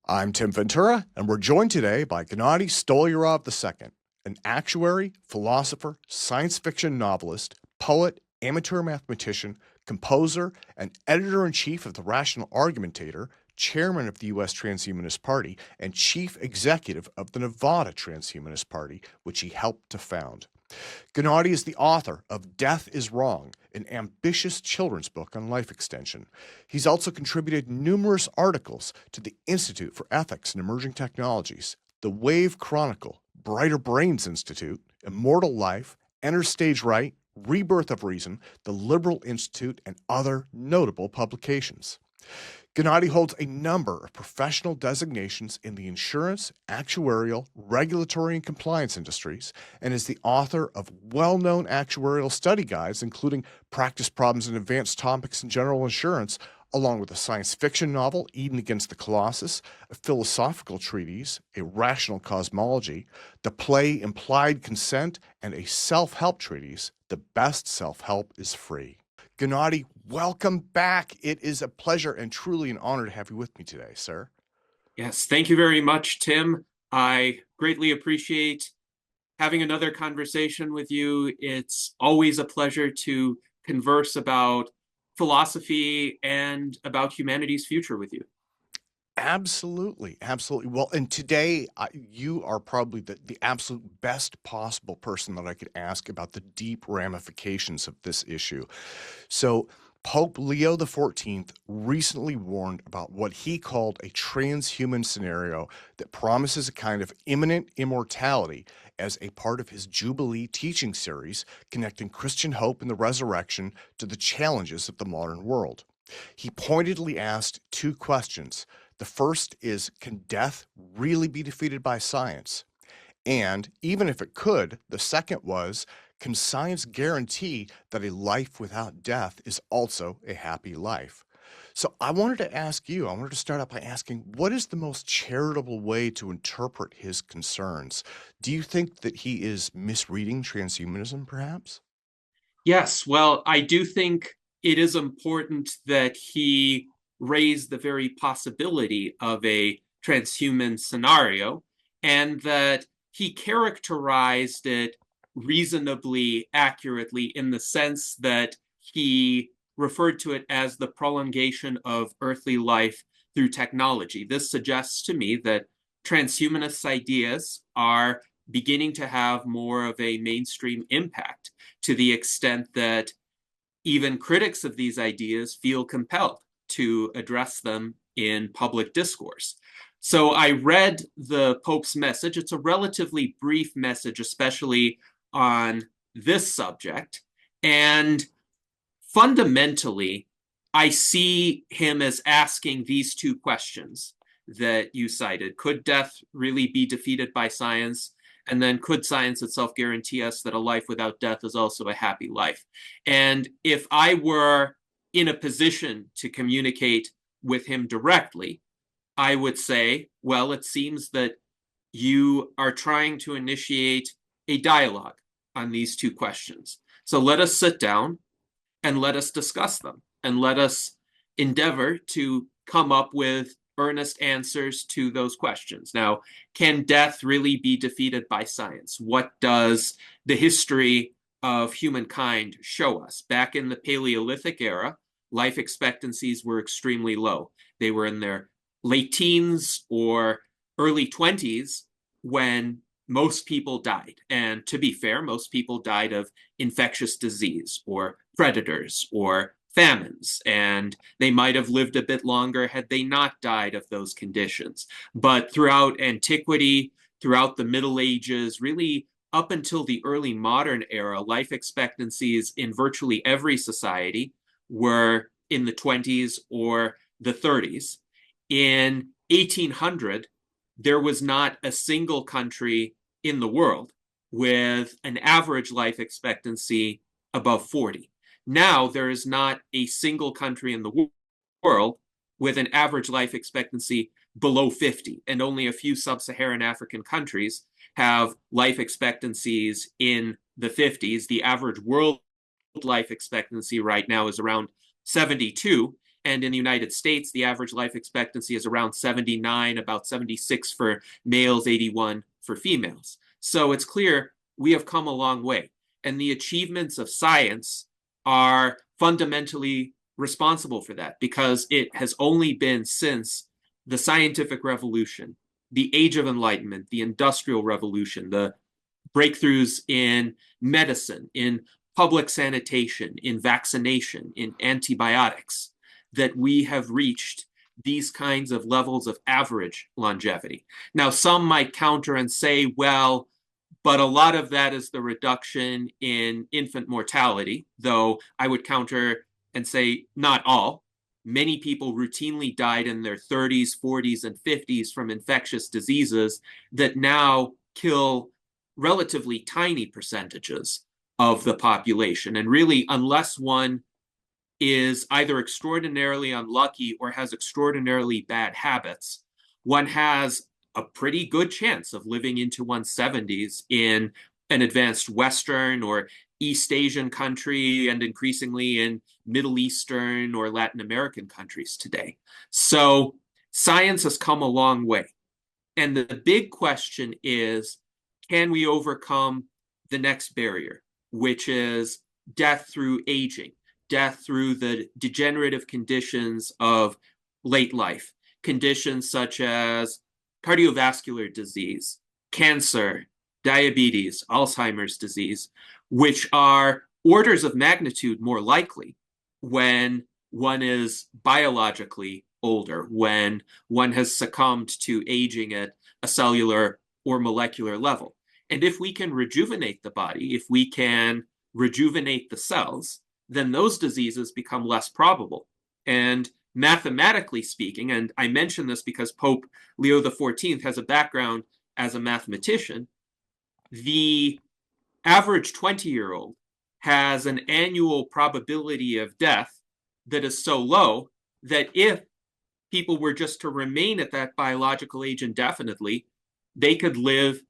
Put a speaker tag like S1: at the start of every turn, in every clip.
S1: I'm Tim Ventura, and we're joined today by Gennady Stolyarov II, an actuary, philosopher, science fiction novelist, poet, amateur mathematician, composer, and editor-in-chief of the Rational Argumentator, chairman of the U.S. Transhumanist Party, and chief executive of the Nevada Transhumanist Party, which he helped to found. Gennady is the author of Death is Wrong, an ambitious children's book on life extension. He's also contributed numerous articles to the Institute for Ethics and Emerging Technologies, the Wave Chronicle, Brighter Brains Institute, Immortal Life, Enter Stage Right, Rebirth of Reason, the Liberal Institute, and other notable publications. Gennady holds a number of professional designations in the insurance, actuarial, regulatory, and compliance industries, and is the author of well-known actuarial study guides, including Practice Problems and Advanced Topics in General Insurance, along with a science fiction novel, Eden Against the Colossus, a philosophical treatise, a rational cosmology, the play Implied Consent, and a self-help treatise, The Best Self-Help is Free. Gennady, welcome back. It is a pleasure and truly an honor to have you with me today, sir.
S2: Yes, thank you very much, Tim. I greatly appreciate having another conversation with you. It's always a pleasure to converse about philosophy and about humanity's future with you.
S1: Absolutely. Absolutely. Well, and today you are probably the absolute best possible person that I could ask about the deep ramifications of this issue. So, Pope Leo XIV recently warned about what he called a transhuman scenario that promises a kind of imminent immortality as a part of his Jubilee teaching series connecting Christian hope and the resurrection to the challenges of the modern world. He pointedly asked two questions. The first is, can death really be defeated by science? And even if it could, the second was, can science guarantee that a life without death is also a happy life? So I wanted to start out by asking, what is the most charitable way to interpret his concerns? Do you think that he is misreading transhumanism, perhaps?
S2: Yes, well, I do think it is important that he raised the very possibility of a transhuman scenario and that he characterized it reasonably accurately in the sense that he referred to it as the prolongation of earthly life through technology. This suggests to me that transhumanist ideas are beginning to have more of a mainstream impact to the extent that even critics of these ideas feel compelled to address them in public discourse. So I read the Pope's message. It's a relatively brief message, especially on this subject. And fundamentally, I see him as asking these two questions that you cited. Could death really be defeated by science? And then could science itself guarantee us that a life without death is also a happy life? And if I were in a position to communicate with him directly, I would say, well, it seems that you are trying to initiate a dialogue on these two questions. So let us sit down and let us discuss them and let us endeavor to come up with earnest answers to those questions. Now, can death really be defeated by science? What does the history of humankind show us? Back in the Paleolithic era, life expectancies were extremely low. They were in their late teens or early 20s when most people died. And to be fair, most people died of infectious disease or predators or famines, and they might have lived a bit longer had they not died of those conditions. But throughout antiquity, throughout the Middle Ages, really up until the early modern era, life expectancies in virtually every society were in the 20s or the 30s. In 1800, there was not a single country in the world with an average life expectancy above 40. Now, there is not a single country in the world with an average life expectancy below 50, and only a few sub-Saharan African countries have life expectancies in the 50s. The average world life expectancy right now is around 72, And in the United States, the average life expectancy is around 79, about 76 for males, 81 for females. So it's clear we have come a long way. And the achievements of science are fundamentally responsible for that, because it has only been since the scientific revolution, the age of enlightenment, the industrial revolution, the breakthroughs in medicine, in public sanitation, in vaccination, in antibiotics, that we have reached these kinds of levels of average longevity. Now, some might counter and say, well, but a lot of that is the reduction in infant mortality, though I would counter and say not all. Many people routinely died in their 30s, 40s, and 50s from infectious diseases that now kill relatively tiny percentages of the population. And really, unless one is either extraordinarily unlucky or has extraordinarily bad habits, one has a pretty good chance of living into one's 70s in an advanced Western or East Asian country, and increasingly in Middle Eastern or Latin American countries today. So science has come a long way. And the big question is, can we overcome the next barrier, which is death through aging, death through the degenerative conditions of late life, conditions such as cardiovascular disease, cancer, diabetes, Alzheimer's disease, which are orders of magnitude more likely when one is biologically older, when one has succumbed to aging at a cellular or molecular level. And if we can rejuvenate the body, if we can rejuvenate the cells, then those diseases become less probable. And mathematically speaking, and I mention this because Pope Leo XIV has a background as a mathematician, the average 20-year-old has an annual probability of death that is so low that if people were just to remain at that biological age indefinitely, they could live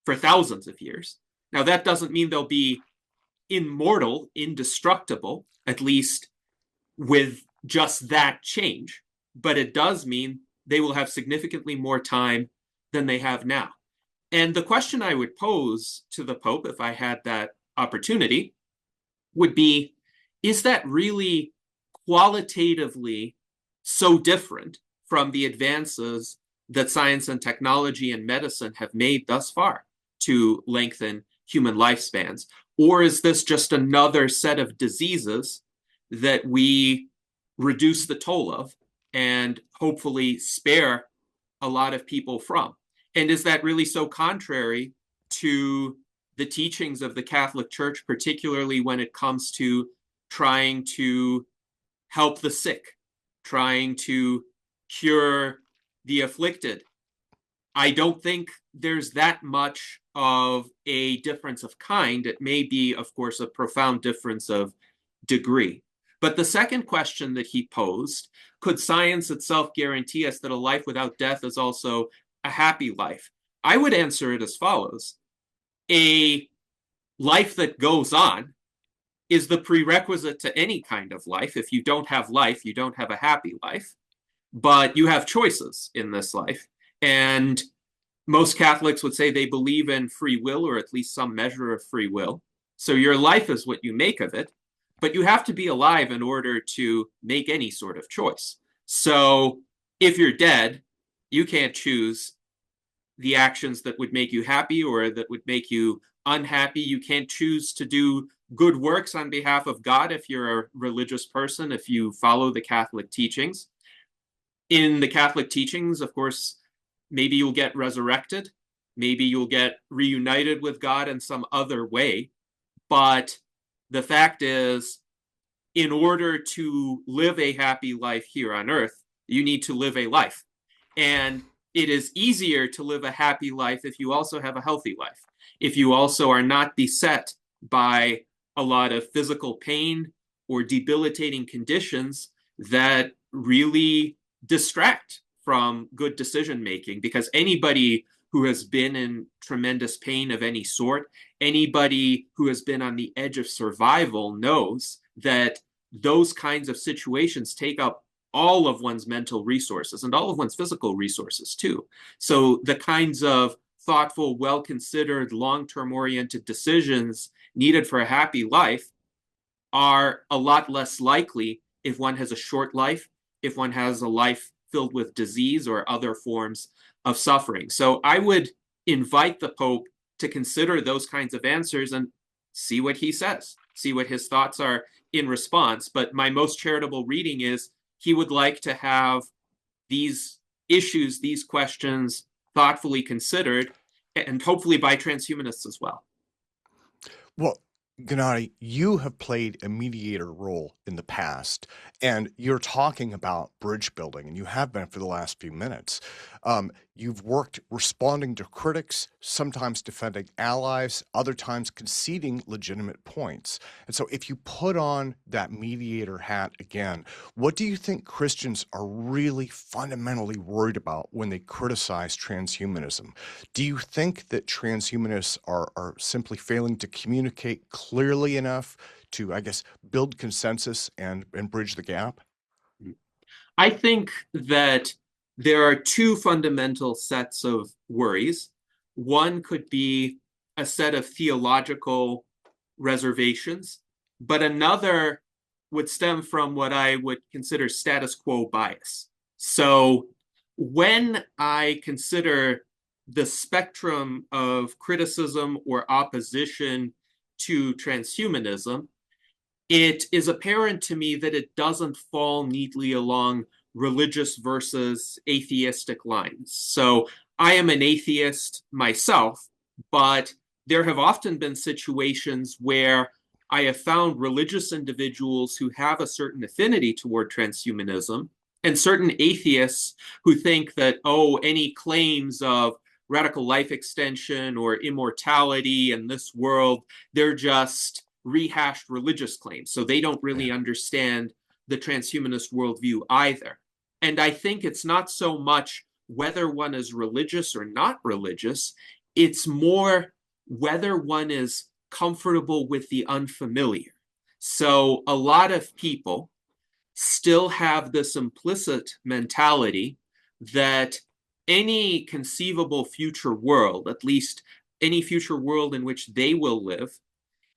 S2: for thousands of years. Now, that doesn't mean they'll be immortal, indestructible, at least with just that change, but it does mean they will have significantly more time than they have now. And the question I would pose to the Pope, if I had that opportunity, would be, is that really qualitatively so different from the advances that science and technology and medicine have made thus far to lengthen human lifespans? Or is this just another set of diseases that we reduce the toll of and hopefully spare a lot of people from? And is that really so contrary to the teachings of the Catholic Church, particularly when it comes to trying to help the sick, trying to cure the afflicted? I don't think there's that much of a difference of kind. It may be, of course, a profound difference of degree. But the second question that he posed, could science itself guarantee us that a life without death is also a happy life? I would answer it as follows. A life that goes on is the prerequisite to any kind of life. If you don't have life, you don't have a happy life. But you have choices in this life. And most Catholics would say they believe in free will, or at least some measure of free will. So your life is what you make of it, but you have to be alive in order to make any sort of choice. So if you're dead, you can't choose the actions that would make you happy or that would make you unhappy. You can't choose to do good works on behalf of God if you're a religious person, if you follow the Catholic teachings. In the Catholic teachings, of course, maybe you'll get resurrected. Maybe you'll get reunited with God in some other way. But the fact is, in order to live a happy life here on earth, you need to live a life. And it is easier to live a happy life if you also have a healthy life, if you also are not beset by a lot of physical pain or debilitating conditions that really distract from good decision making. Because anybody who has been in tremendous pain of any sort, anybody who has been on the edge of survival knows that those kinds of situations take up all of one's mental resources and all of one's physical resources too. So the kinds of thoughtful, well-considered, long-term oriented decisions needed for a happy life are a lot less likely if one has a short life, if one has a life filled with disease or other forms of suffering. So I would invite the Pope to consider those kinds of answers and see what he says, see what his thoughts are in response. But my most charitable reading is he would like to have these issues, these questions thoughtfully considered, and hopefully by transhumanists as well.
S1: Well, Gennady, you have played a mediator role in the past, and you're talking about bridge building, and you have been for the last few minutes. You've worked responding to critics, sometimes defending allies, other times conceding legitimate points. And so, if you put on that mediator hat again, what do you think Christians are really fundamentally worried about when they criticize transhumanism? Do you think that transhumanists are simply failing to communicate clearly enough to, I guess, build consensus and bridge the gap?
S2: I think that there are two fundamental sets of worries. One could be a set of theological reservations, but another would stem from what I would consider status quo bias. So when I consider the spectrum of criticism or opposition to transhumanism, it is apparent to me that it doesn't fall neatly along religious versus atheistic lines. So I am an atheist myself, but there have often been situations where I have found religious individuals who have a certain affinity toward transhumanism and certain atheists who think that, oh, any claims of radical life extension or immortality in this world, they're just rehashed religious claims. So they don't really understand the transhumanist worldview either. And I think it's not so much whether one is religious or not religious, it's more whether one is comfortable with the unfamiliar. So a lot of people still have this implicit mentality that any conceivable future world, at least any future world in which they will live,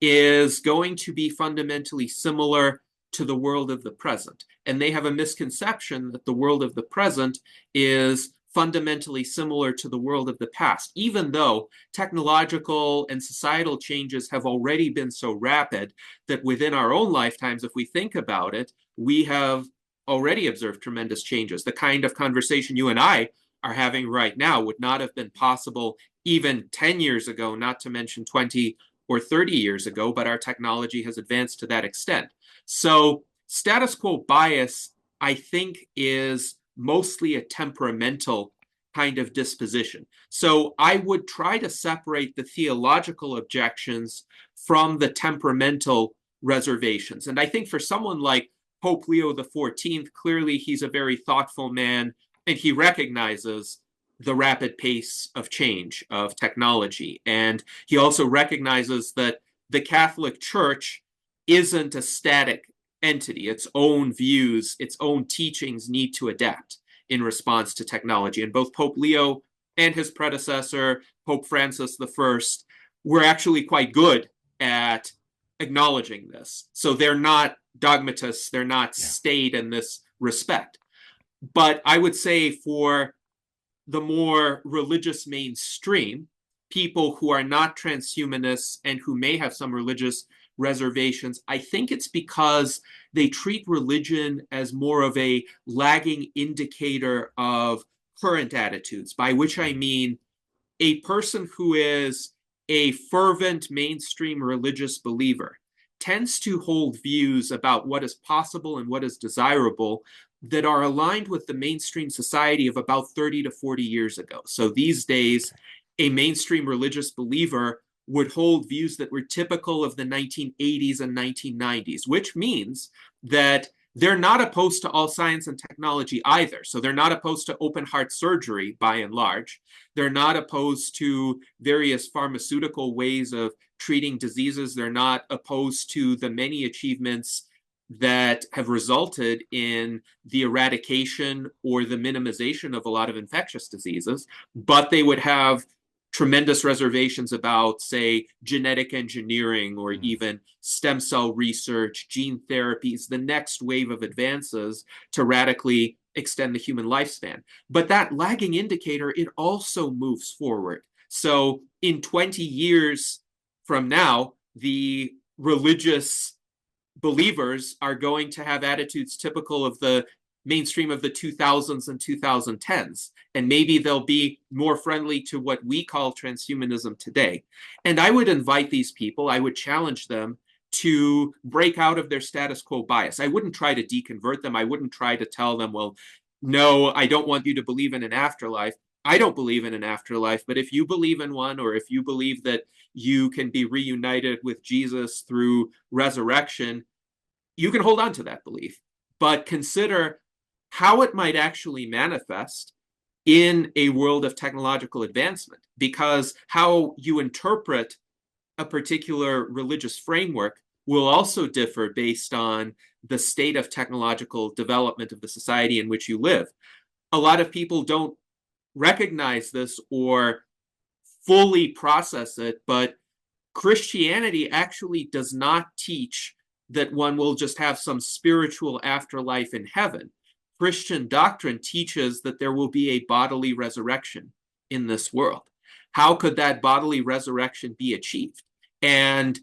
S2: is going to be fundamentally similar to the world of the present. And they have a misconception that the world of the present is fundamentally similar to the world of the past, even though technological and societal changes have already been so rapid that within our own lifetimes, if we think about it, we have already observed tremendous changes. The kind of conversation you and I are having right now would not have been possible even 10 years ago, not to mention 20 or 30 years ago, but our technology has advanced to that extent. So status quo bias, I think, is mostly a temperamental kind of disposition. So I would try to separate the theological objections from the temperamental reservations. And I think for someone like Pope Leo XIV, clearly he's a very thoughtful man, and he recognizes the rapid pace of change of technology. And he also recognizes that the Catholic Church isn't a static entity. Its own views, its own teachings need to adapt in response to technology. And both Pope Leo and his predecessor, Pope Francis I, were actually quite good at acknowledging this. So they're not dogmatists, they're not staid in this respect. But I would say for the more religious mainstream, people who are not transhumanists and who may have some religious reservations, I think it's because they treat religion as more of a lagging indicator of current attitudes, by which I mean a person who is a fervent mainstream religious believer tends to hold views about what is possible and what is desirable that are aligned with the mainstream society of about 30 to 40 years ago. So these days, a mainstream religious believer would hold views that were typical of the 1980s and 1990s, which means that they're not opposed to all science and technology either. So they're not opposed to open heart surgery by and large. They're not opposed to various pharmaceutical ways of treating diseases. They're not opposed to the many achievements that have resulted in the eradication or the minimization of a lot of infectious diseases, but they would have tremendous reservations about, say, genetic engineering or even stem cell research, gene therapies, the next wave of advances to radically extend the human lifespan. But that lagging indicator, it also moves forward. So in 20 years from now, the religious believers are going to have attitudes typical of the mainstream of the 2000s and 2010s. And maybe they'll be more friendly to what we call transhumanism today. And I would invite these people, I would challenge them to break out of their status quo bias. I wouldn't try to deconvert them. I wouldn't try to tell them, well, no, I don't want you to believe in an afterlife. I don't believe in an afterlife, but if you believe in one, or if you believe that you can be reunited with Jesus through resurrection, you can hold on to that belief. But consider how it might actually manifest in a world of technological advancement, because how you interpret a particular religious framework will also differ based on the state of technological development of the society in which you live. A lot of people don't recognize this or fully process it, but Christianity actually does not teach that one will just have some spiritual afterlife in heaven. Christian doctrine teaches that there will be a bodily resurrection in this world. How could that bodily resurrection be achieved? And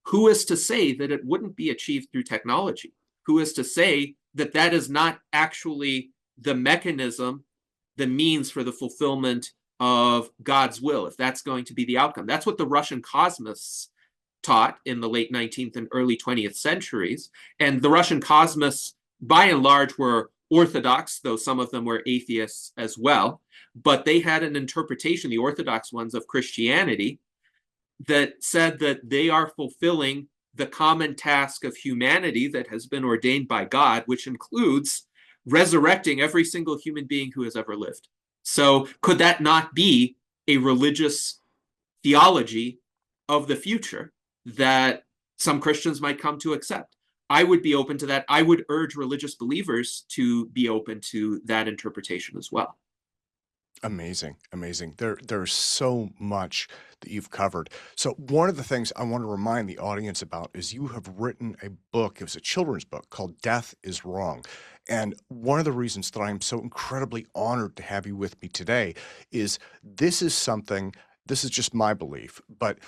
S2: who is to say that it wouldn't be achieved through technology? Who is to say that that is not actually the mechanism, the means for the fulfillment of God's will, if that's going to be the outcome? That's what the Russian cosmists taught in the late 19th and early 20th centuries. And the Russian cosmists, by and large, were Orthodox, though some of them were atheists as well. But they had an interpretation, the Orthodox ones, of Christianity that said that they are fulfilling the common task of humanity that has been ordained by God, which includes resurrecting every single human being who has ever lived. So could that not be a religious theology of the future that some Christians might come to accept? I would be open to that. I would urge religious believers to be open to that interpretation as well.
S1: Amazing, amazing. There's so much that you've covered. So one of the things I want to remind the audience about is you have written a book. It was a children's book called Death is Wrong. And one of the reasons that I'm so incredibly honored to have you with me today is this is something, this is just my belief, but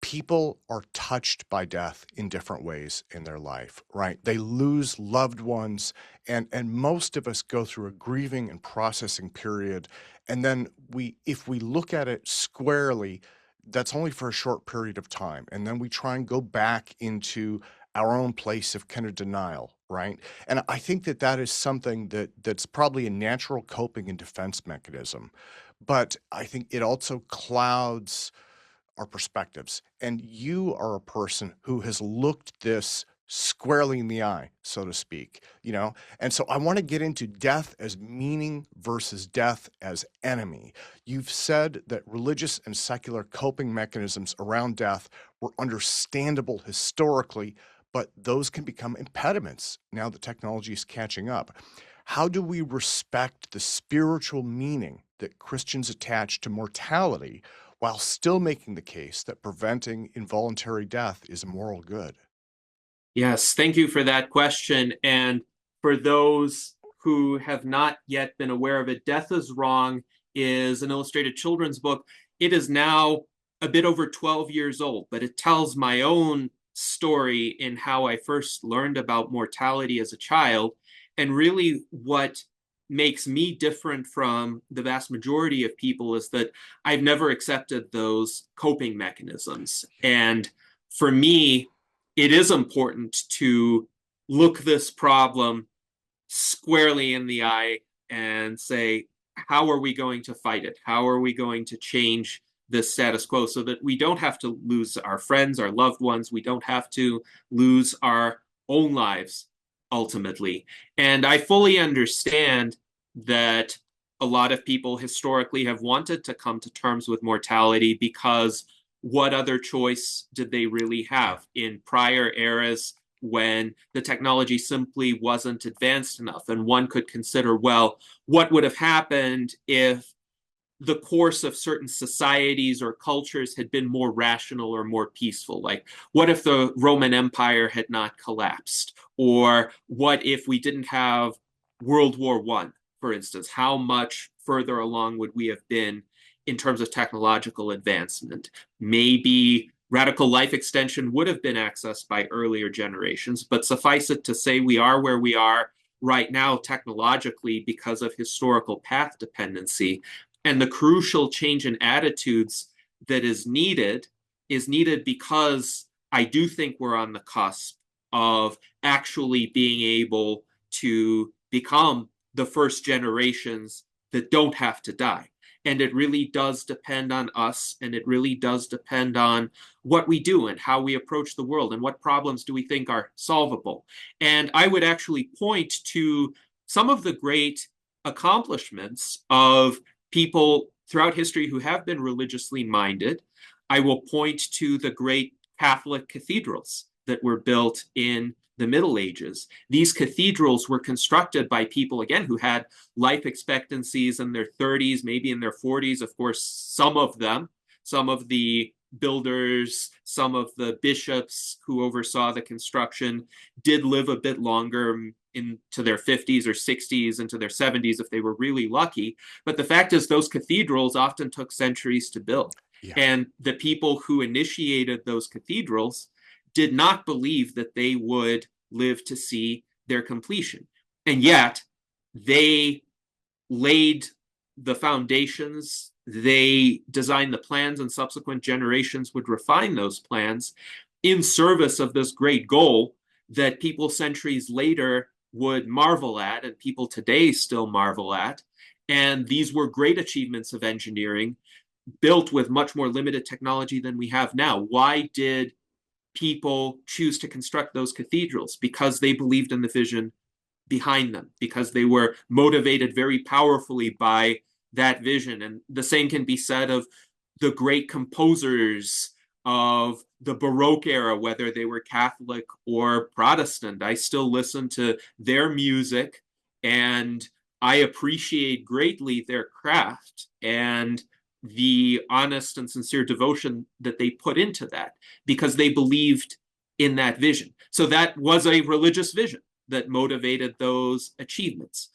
S1: people are touched by death in different ways in their life, right? They lose loved ones, and most of us go through a grieving and processing period, and then if we look at it squarely, that's only for a short period of time, and then we try and go back into our own place of kind of denial, right? And I think that that is something that's probably a natural coping and defense mechanism, but I think it also clouds our perspectives. And you are a person who has looked this squarely in the eye, so to speak, you know? And so I want to get into death as meaning versus death as enemy. You've said that religious and secular coping mechanisms around death were understandable historically, but those can become impediments now that technology is catching up. How do we respect the spiritual meaning that Christians attach to mortality while still making the case that preventing involuntary death is a moral good?
S2: Yes, thank you for that question. And for those who have not yet been aware of it, Death is Wrong is an illustrated children's book. It is now a bit over 12 years old, but it tells my own story in how I first learned about mortality as a child. And really, what makes me different from the vast majority of people is that I've never accepted those coping mechanisms. And for me, it is important to look this problem squarely in the eye and say, how are we going to fight it? How are we going to change this status quo so that we don't have to lose our friends, our loved ones, we don't have to lose our own lives ultimately? And I fully understand that a lot of people historically have wanted to come to terms with mortality, because what other choice did they really have? In prior eras, when the technology simply wasn't advanced enough. And one could consider, well, what would have happened if the course of certain societies or cultures had been more rational or more peaceful? Like, what if the Roman Empire had not collapsed? Or what if we didn't have World War I, for instance? How much further along would we have been in terms of technological advancement? Maybe radical life extension would have been accessed by earlier generations, but suffice it to say, we are where we are right now technologically because of historical path dependency. And the crucial change in attitudes that is needed because I do think we're on the cusp of actually being able to become the first generations that don't have to die. And it really does depend on us, and it really does depend on what we do and how we approach the world and what problems do we think are solvable. And I would actually point to some of the great accomplishments of people throughout history who have been religiously minded. I will point to the great Catholic cathedrals that were built in the Middle Ages. These cathedrals were constructed by people, again, who had life expectancies in their 30s, maybe in their 40s. Of course, some of them, some of the builders, some of the bishops who oversaw the construction did live a bit longer, into their 50s or 60s, into their 70s if they were really lucky. But the fact is, those cathedrals often took centuries to build.
S1: Yeah.
S2: And the people who initiated those cathedrals did not believe that they would live to see their completion. And yet, they laid the foundations, they designed the plans, and subsequent generations would refine those plans in service of this great goal that people centuries later would marvel at, and people today still marvel at. And these were great achievements of engineering built with much more limited technology than we have now. Why did people choose to construct those cathedrals? Because they believed in the vision behind them, because they were motivated very powerfully by that vision. And the same can be said of the great composers of the Baroque era, whether they were Catholic or Protestant. I still listen to their music and I appreciate greatly their craft and the honest and sincere devotion that they put into that because they believed in that vision. So that was a religious vision that motivated those achievements.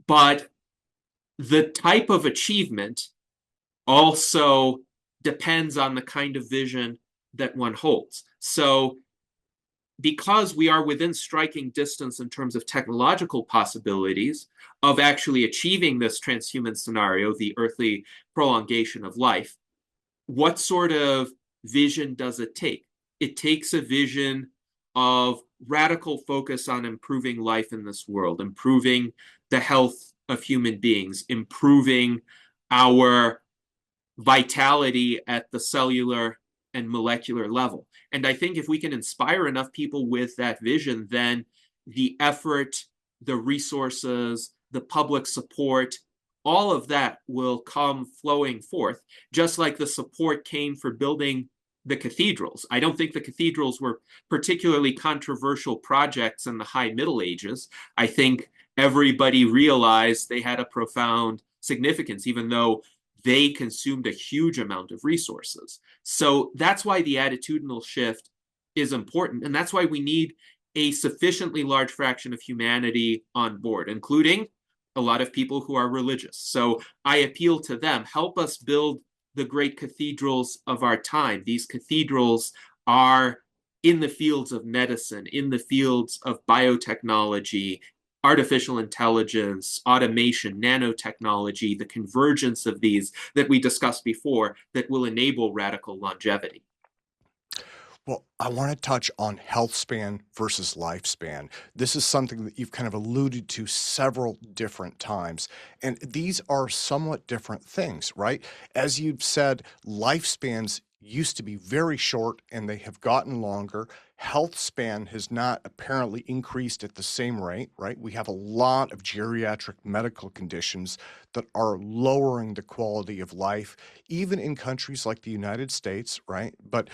S2: But the type of achievement also depends on the kind of vision that one holds. So because we are within striking distance in terms of technological possibilities of actually achieving this transhuman scenario, the earthly prolongation of life, what sort of vision does it take? It takes a vision of radical focus on improving life in this world, improving the health of human beings, improving our vitality at the cellular and molecular level. And I think if we can inspire enough people with that vision, then the effort, the resources, the public support, all of that will come flowing forth, just like the support came for building the cathedrals. I don't think the cathedrals were particularly controversial projects in the High Middle Ages. I think everybody realized they had a profound significance, even though they consumed a huge amount of resources. So that's why the attitudinal shift is important. And that's why we need a sufficiently large fraction of humanity on board, including a lot of people who are religious. So I appeal to them, help us build the great cathedrals of our time. These cathedrals are in the fields of medicine, in the fields of biotechnology, artificial intelligence, automation, nanotechnology, the convergence of these that we discussed before that will enable radical longevity.
S1: Well, I want to touch on health span versus lifespan. This is something that you've kind of alluded to several different times, and these are somewhat different things, right? As you've said, lifespans used to be very short and they have gotten longer. health span has not apparently increased at the same rate, right? We have a lot of geriatric medical conditions that are lowering the quality of life, even in countries like the United States, right? But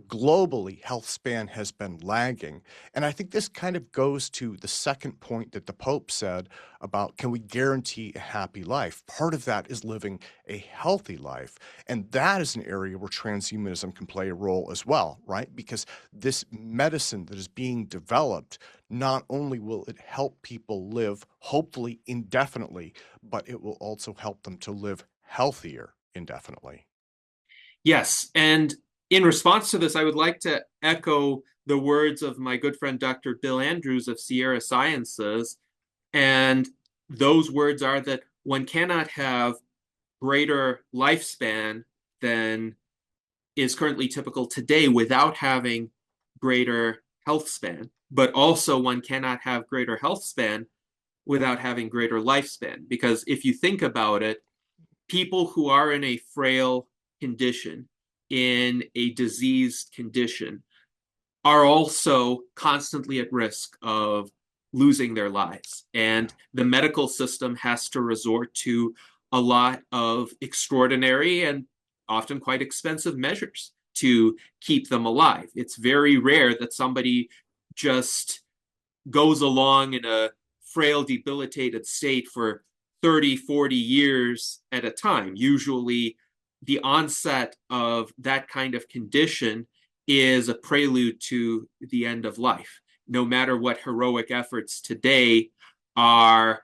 S1: globally, health span has been lagging. And I think this kind of goes to the second point that the Pope said about, can we guarantee a happy life? Part of that is living a healthy life. And that is an area where transhumanism can play a role as well, right? Because this medicine that is being developed, not only will it help people live, hopefully indefinitely, but it will also help them to live healthier indefinitely.
S2: Yes. And in response to this, I would like to echo the words of my good friend, Dr. Bill Andrews of Sierra Sciences. And those words are that one cannot have greater lifespan than is currently typical today without having greater health span. But also, one cannot have greater health span without having greater lifespan. Because if you think about it, people who are in a frail condition, in a diseased condition, are also constantly at risk of losing their lives. And the medical system has to resort to a lot of extraordinary and often quite expensive measures to keep them alive. It's very rare that somebody just goes along in a frail, debilitated state for 30, 40 years at a time. Usually, the onset of that kind of condition is a prelude to the end of life. No matter what heroic efforts today are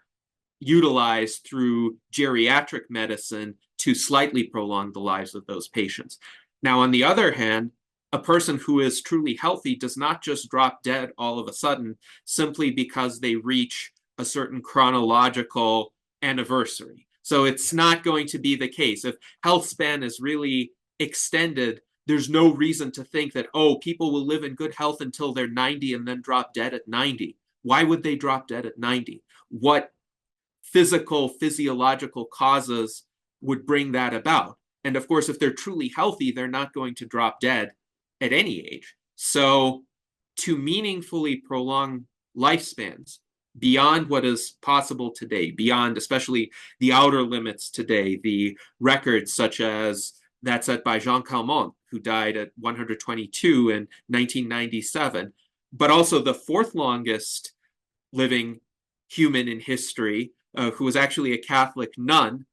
S2: utilized through geriatric medicine to slightly prolong the lives of those patients. Now, on the other hand, a person who is truly healthy does not just drop dead all of a sudden simply because they reach a certain chronological anniversary. So it's not going to be the case. If health span is really extended, there's no reason to think that, oh, people will live in good health until they're 90 and then drop dead at 90. Why would they drop dead at 90? What physiological causes would bring that about? And of course, if they're truly healthy, they're not going to drop dead at any age. So to meaningfully prolong lifespans beyond what is possible today, beyond especially the outer limits today, the records such as that set by Jean Calment, who died at 122 in 1997, but also the fourth longest living human in history, who was actually a Catholic nun,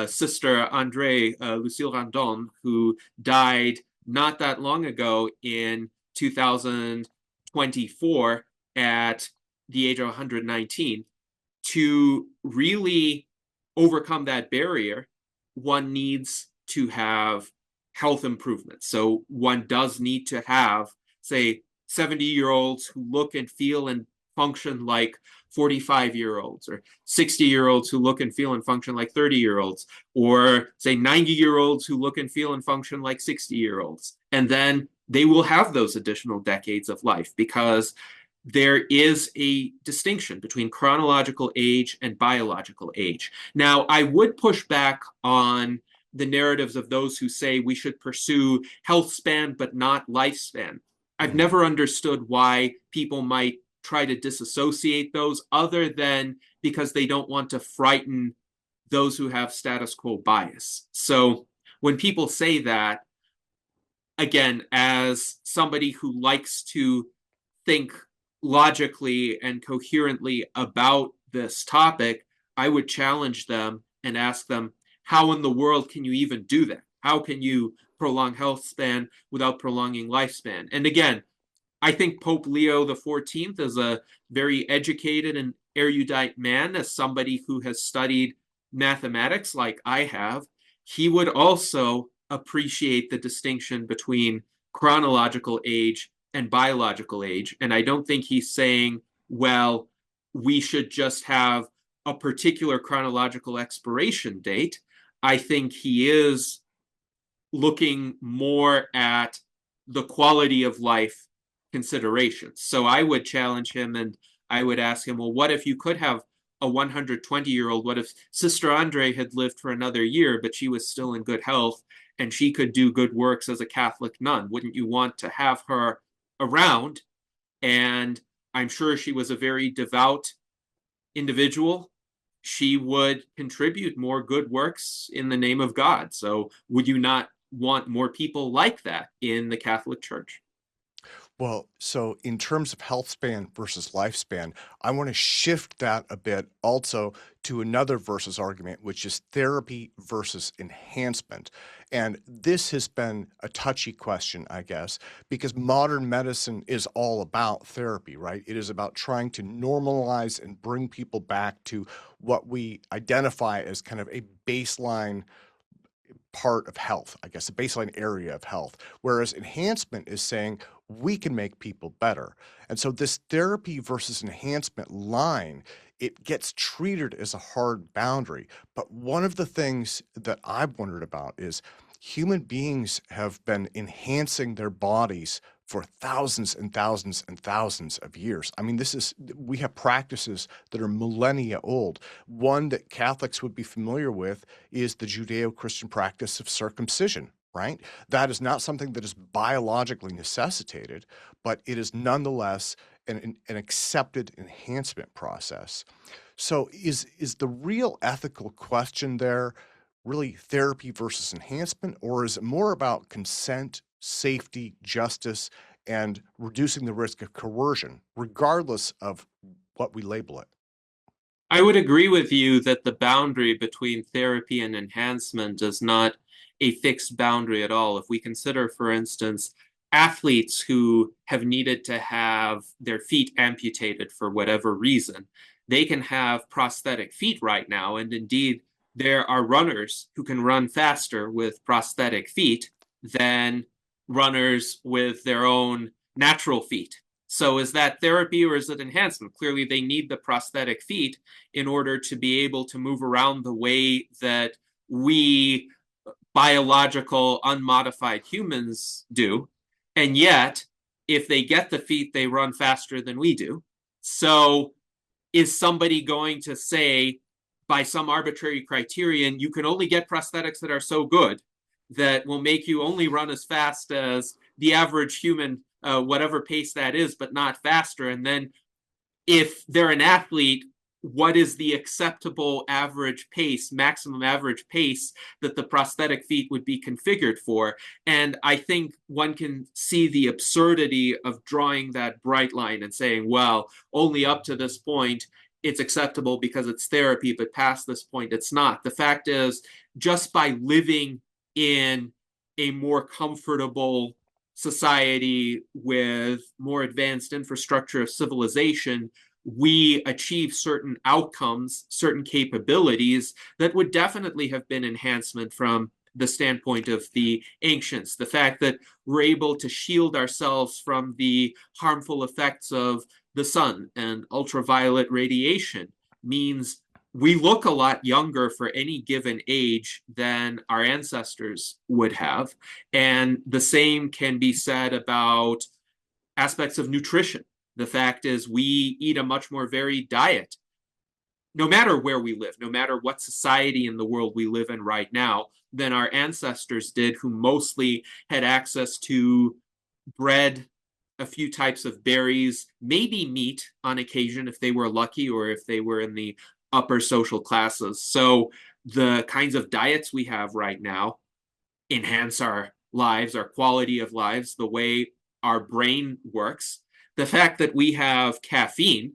S2: Sister André Lucille Randon, who died not that long ago in 2024 at the age of 119. To really overcome that barrier, one needs to have health improvements. So one does need to have, say, 70-year-olds who look and feel and function like 45-year-olds, or 60-year-olds who look and feel and function like 30-year-olds, or say 90-year-olds who look and feel and function like 60-year-olds. And then they will have those additional decades of life because there is a distinction between chronological age and biological age. Now, I would push back on the narratives of those who say we should pursue health span but not lifespan. I've never understood why people might try to disassociate those, other than because they don't want to frighten those who have status quo bias. So when people say that, again, as somebody who likes to think logically and coherently about this topic, I would challenge them and ask them, how in the world can you even do that? How can you prolong health span without prolonging lifespan? And again, I think Pope Leo XIV is a very educated and erudite man. As somebody who has studied mathematics like I have, he would also appreciate the distinction between chronological age and biological age. And I don't think he's saying, well, we should just have a particular chronological expiration date. I think he is looking more at the quality of life considerations. So I would challenge him and I would ask him, well, what if you could have a 120-year-old? What if Sister Andre had lived for another year, but she was still in good health and she could do good works as a Catholic nun? Wouldn't you want to have her around and I'm sure she was a very devout individual, she would contribute more good works in the name of God. So would you not want more people like that in the Catholic Church?
S1: Well, so in terms of health span versus lifespan, I want to shift that a bit also to another versus argument, which is therapy versus enhancement. And this has been a touchy question, I guess, because modern medicine is all about therapy, right? It is about trying to normalize and bring people back to what we identify as kind of a baseline part of health, I guess, a baseline area of health. Whereas enhancement is saying we can make people better. And so this therapy versus enhancement line, it gets treated as a hard boundary. But one of the things that I've wondered about is human beings have been enhancing their bodies for thousands and thousands and thousands of years. I mean, we have practices that are millennia old. One that Catholics would be familiar with is the Judeo-Christian practice of circumcision, right? That is not something that is biologically necessitated, but it is nonetheless an accepted enhancement process. So is the real ethical question there really therapy versus enhancement, or is it more about consent, safety, justice, and reducing the risk of coercion, regardless of what we label it?
S2: I would agree with you that the boundary between therapy and enhancement is not a fixed boundary at all. If we consider, for instance, athletes who have needed to have their feet amputated for whatever reason, they can have prosthetic feet right now. And indeed, there are runners who can run faster with prosthetic feet than runners with their own natural feet. So is that therapy or is it enhancement? Clearly, they need the prosthetic feet in order to be able to move around the way that we biological, unmodified humans do. And yet, if they get the feet, they run faster than we do. So is somebody going to say, by some arbitrary criterion, you can only get prosthetics that are so good that will make you only run as fast as the average human, whatever pace that is, but not faster? And then if they're an athlete, what is the acceptable average pace, maximum average pace that the prosthetic feet would be configured for? And I think one can see the absurdity of drawing that bright line and saying, well, only up to this point, it's acceptable because it's therapy, but past this point, it's not. The fact is, just by living in a more comfortable society with more advanced infrastructure of civilization, we achieve certain outcomes, certain capabilities that would definitely have been enhancement from the standpoint of the ancients. The fact that we're able to shield ourselves from the harmful effects of the sun and ultraviolet radiation means we look a lot younger for any given age than our ancestors would have. And the same can be said about aspects of nutrition. The fact is, we eat a much more varied diet, no matter where we live, no matter what society in the world we live in right now, than our ancestors did, who mostly had access to bread, a few types of berries, maybe meat on occasion if they were lucky or if they were in the upper social classes. So the kinds of diets we have right now enhance our lives, our quality of lives, the way our brain works. The fact that we have caffeine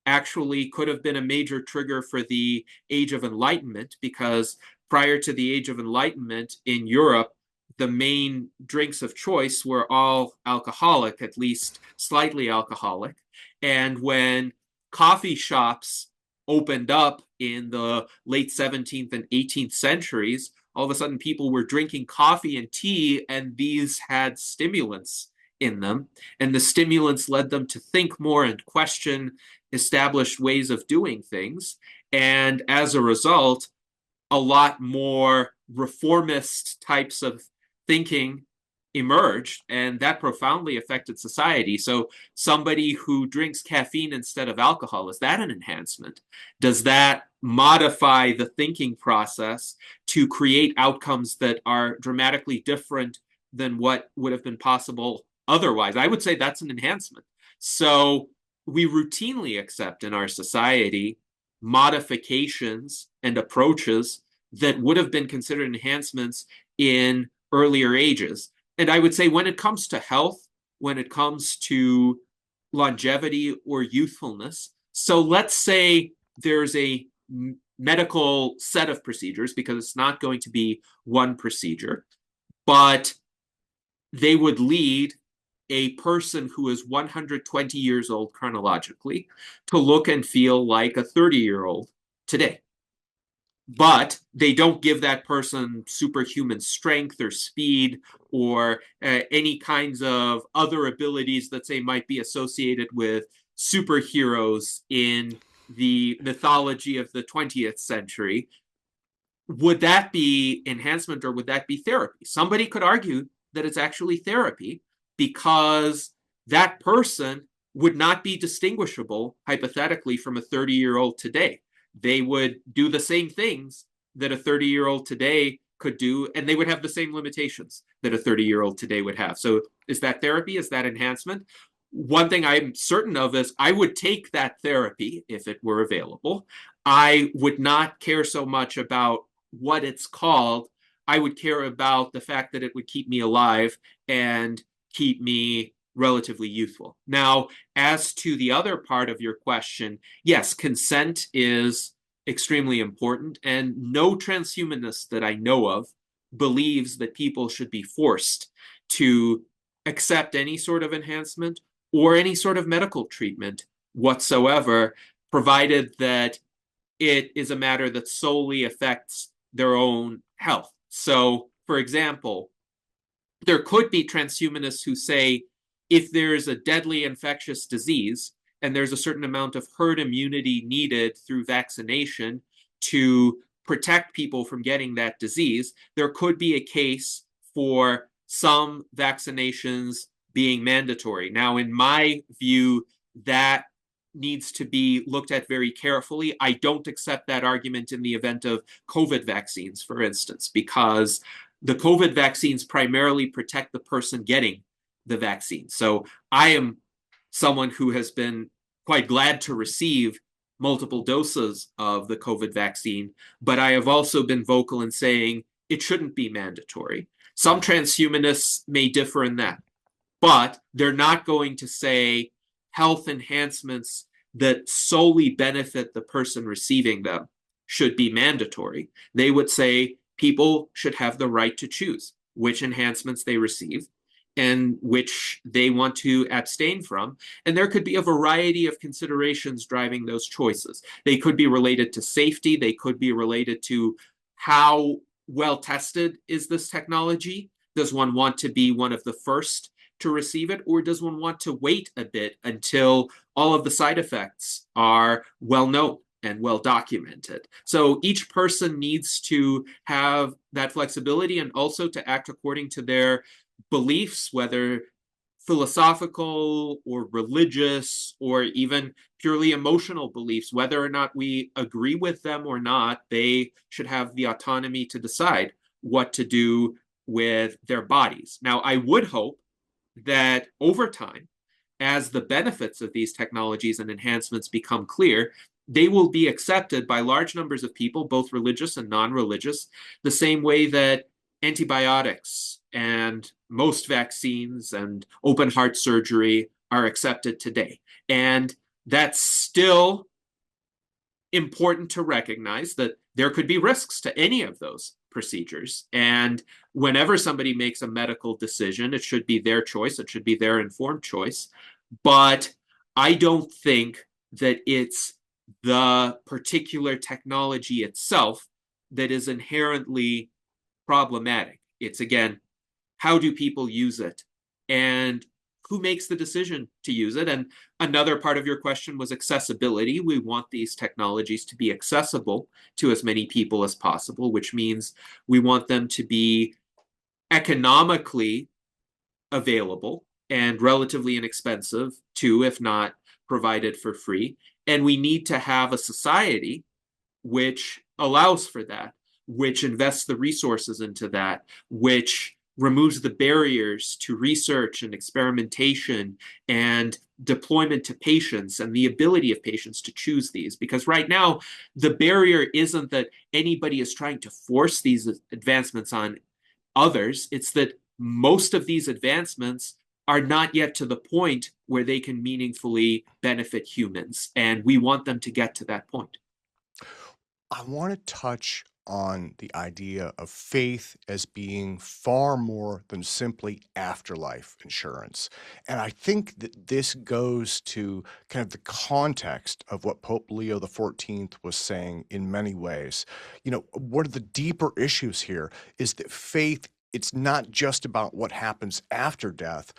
S2: actually could have been a major trigger for the Age of Enlightenment, because prior to the Age of Enlightenment in Europe, the main drinks of choice were all alcoholic, at least slightly alcoholic. And when coffee shops opened up in the late 17th and 18th centuries, all of a sudden people were drinking coffee and tea, and these had stimulants in them. And the stimulants led them to think more and question established ways of doing things. And as a result, a lot more reformist types of thinking emerged, and that profoundly affected society. So somebody who drinks caffeine instead of alcohol, is that an enhancement? Does that modify the thinking process to create outcomes that are dramatically different than what would have been possible otherwise? I would say that's an enhancement. So we routinely accept in our society modifications and approaches that would have been considered enhancements in earlier ages. And I would say when it comes to health, when it comes to longevity or youthfulness, so let's say there's a medical set of procedures, because it's not going to be one procedure, but they would lead a person who is 120 years old chronologically to look and feel like a 30-year-old today. But they don't give that person superhuman strength or speed or any kinds of other abilities that say might be associated with superheroes in the mythology of the 20th century. Would that be enhancement or would that be therapy? Somebody could argue that it's actually therapy because that person would not be distinguishable, hypothetically, from a 30-year-old today. They would do the same things that a 30-year-old today could do, and they would have the same limitations that a 30-year-old today would have. So is that therapy? Is that enhancement? One thing I'm certain of is I would take that therapy if it were available. I would not care so much about what it's called. I would care about the fact that it would keep me alive and keep me relatively youthful. Now, as to the other part of your question, yes, consent is extremely important, and no transhumanist that I know of believes that people should be forced to accept any sort of enhancement or any sort of medical treatment whatsoever, provided that it is a matter that solely affects their own health. So, for example, there could be transhumanists who say if there's a deadly infectious disease and there's a certain amount of herd immunity needed through vaccination to protect people from getting that disease, there could be a case for some vaccinations being mandatory. Now, in my view, that needs to be looked at very carefully. I don't accept that argument in the event of COVID vaccines, for instance, because the COVID vaccines primarily protect the person getting the vaccine. So I am someone who has been quite glad to receive multiple doses of the COVID vaccine, but I have also been vocal in saying it shouldn't be mandatory. Some transhumanists may differ in that, but they're not going to say health enhancements that solely benefit the person receiving them should be mandatory. They would say people should have the right to choose which enhancements they receive and which they want to abstain from. And there could be a variety of considerations driving those choices. They could be related to safety. They could be related to how well tested is this technology? Does one want to be one of the first to receive it, or does one want to wait a bit until all of the side effects are well known and well documented? So each person needs to have that flexibility and also to act according to their beliefs, whether philosophical or religious or even purely emotional beliefs. Whether or not we agree with them or not, they should have the autonomy to decide what to do with their bodies. Now, I would hope that over time, as the benefits of these technologies and enhancements become clear, they will be accepted by large numbers of people, both religious and non-religious, the same way that antibiotics and most vaccines and open heart surgery are accepted today. And that's still important to recognize that there could be risks to any of those procedures. And whenever somebody makes a medical decision, it should be their choice, it should be their informed choice. But I don't think that it's the particular technology itself that is inherently problematic. It's, again, how do people use it and who makes the decision to use it? And another part of your question was accessibility. We want these technologies to be accessible to as many people as possible, which means we want them to be economically available and relatively inexpensive too, if not provided for free. And we need to have a society which allows for that, which invests the resources into that, which removes the barriers to research and experimentation and deployment to patients and the ability of patients to choose these. Because right now, the barrier isn't that anybody is trying to force these advancements on others, it's that most of these advancements are not yet to the point where they can meaningfully benefit humans. And we want them to get to that point.
S1: I want to touch on the idea of faith as being far more than simply afterlife insurance. And I think that this goes to kind of the context of what Pope Leo XIV was saying in many ways. One of the deeper issues here is that faith, it's not just about what happens after death,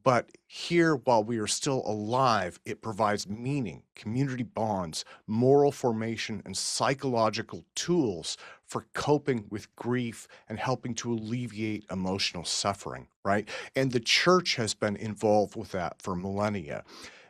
S1: but here, while we are still alive, it provides meaning, community bonds, moral formation, and psychological tools for coping with grief and helping to alleviate emotional suffering, right? And the church has been involved with that for millennia.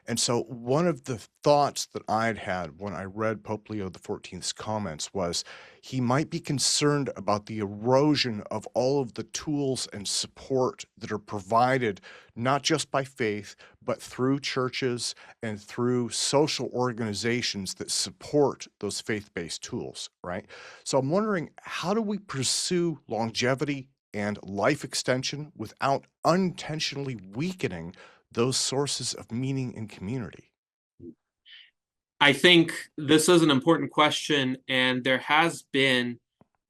S1: And so one of the thoughts that I'd had when I read Pope Leo XIV's comments was he might be concerned about the erosion of all of the tools and support that are provided not just by faith, but through churches and through social organizations that support those faith-based tools, right? So I'm wondering, how do we pursue longevity and life extension without unintentionally weakening those sources of meaning and community?
S2: I think this is an important question, and there has been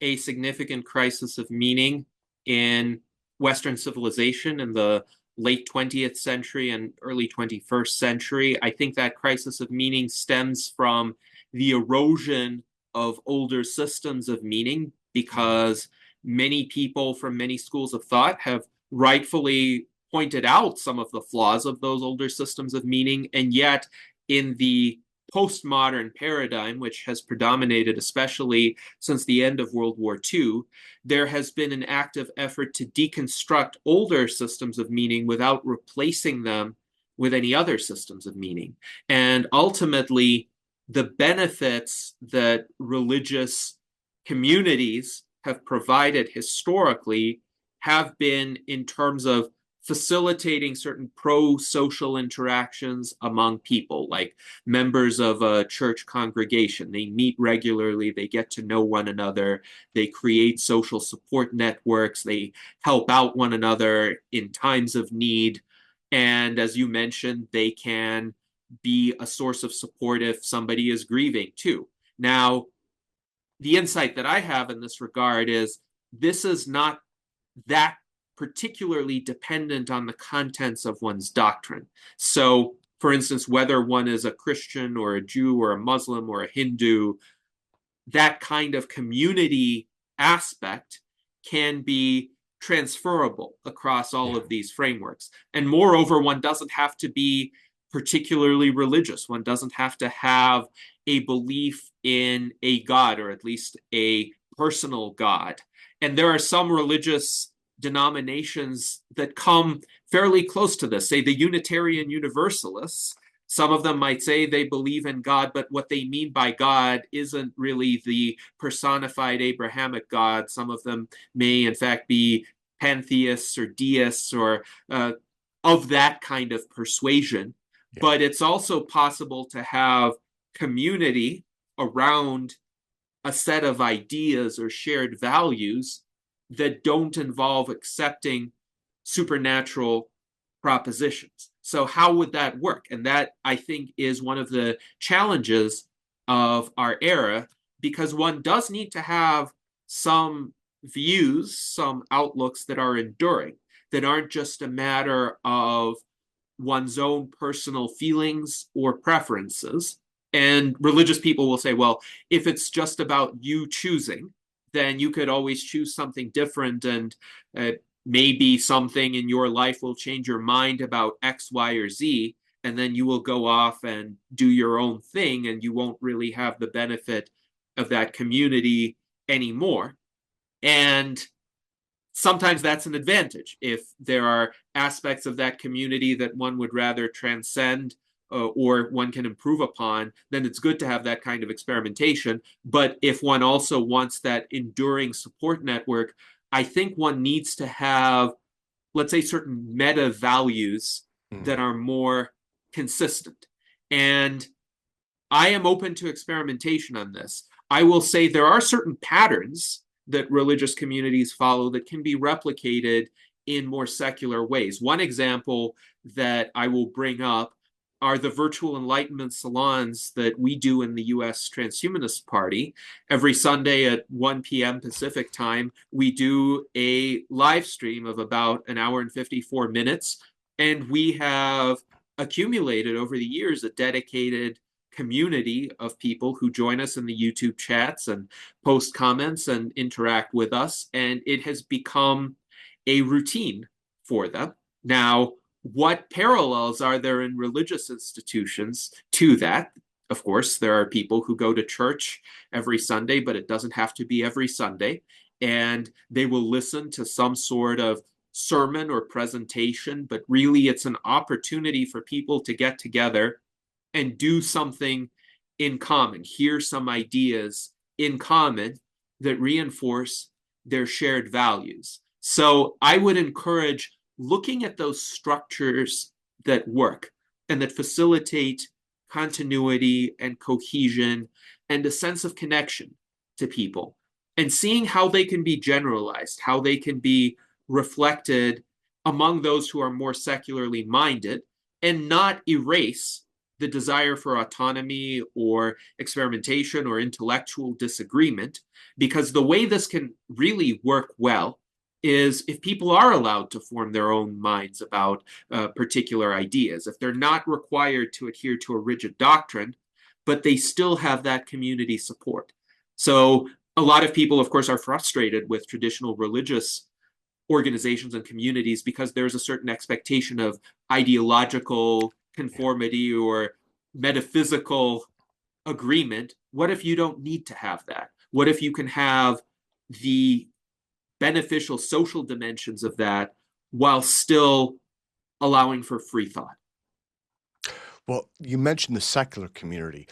S2: a significant crisis of meaning in Western civilization in the late 20th century and early 21st century. I think that crisis of meaning stems from the erosion of older systems of meaning because many people from many schools of thought have rightfully pointed out some of the flaws of those older systems of meaning. And yet, in the postmodern paradigm, which has predominated especially since the end of World War II, there has been an active effort to deconstruct older systems of meaning without replacing them with any other systems of meaning. And ultimately, the benefits that religious communities have provided historically have been in terms of facilitating certain pro-social interactions among people, like members of a church congregation. They meet regularly, they get to know one another, they create social support networks, they help out one another in times of need. And as you mentioned, they can be a source of support if somebody is grieving too. Now, the insight that I have in this regard is this is not that particularly dependent on the contents of one's doctrine. So, for instance, whether one is a Christian or a Jew or a Muslim or a Hindu, that kind of community aspect can be transferable across all
S1: Yeah.
S2: of these frameworks. And moreover, one doesn't have to be particularly religious. One doesn't have to have a belief in a God, or at least a personal God. And there are some religious denominations that come fairly close to this. Say the Unitarian Universalists, some of them might say they believe in God, but what they mean by God isn't really the personified Abrahamic God. Some of them may, in fact, be pantheists or deists or of that kind of persuasion.
S1: Yeah.
S2: But it's also possible to have community around a set of ideas or shared values that don't involve accepting supernatural propositions. So, how would that work? And that, I think, is one of the challenges of our era, because one does need to have some views, some outlooks that are enduring, that aren't just a matter of one's own personal feelings or preferences. And religious people will say, well, if it's just about you choosing, then you could always choose something different, and maybe something in your life will change your mind about X, Y, or Z, and then you will go off and do your own thing, and you won't really have the benefit of that community anymore. And sometimes that's an advantage. If there are aspects of that community that one would rather transcend or one can improve upon, then it's good to have that kind of experimentation. But if one also wants that enduring support network, I think one needs to have, let's say, certain meta values
S1: Mm.
S2: that are more consistent. And I am open to experimentation on this. I will say there are certain patterns that religious communities follow that can be replicated in more secular ways. One example that I will bring up are the virtual enlightenment salons that we do in the US Transhumanist Party. Every Sunday at 1 p.m. Pacific time, we do a live stream of about an hour and 54 minutes. And we have accumulated over the years a dedicated community of people who join us in the YouTube chats and post comments and interact with us. And it has become a routine for them. Now, what parallels are there in religious institutions to that? Of course, there are people who go to church every Sunday, but it doesn't have to be every Sunday. And they will listen to some sort of sermon or presentation, but really it's an opportunity for people to get together and do something in common, hear some ideas in common that reinforce their shared values. So I would encourage looking at those structures that work and that facilitate continuity and cohesion and a sense of connection to people, and seeing how they can be generalized, how they can be reflected among those who are more secularly minded, and not erase the desire for autonomy or experimentation or intellectual disagreement. Because the way this can really work well is if people are allowed to form their own minds about particular ideas, if they're not required to adhere to a rigid doctrine, but they still have that community support. So a lot of people, of course, are frustrated with traditional religious organizations and communities because there's a certain expectation of ideological conformity or metaphysical agreement. What if you don't need to have that? What if you can have the beneficial social dimensions of that while still allowing for free thought?
S1: Well, you mentioned the secular community.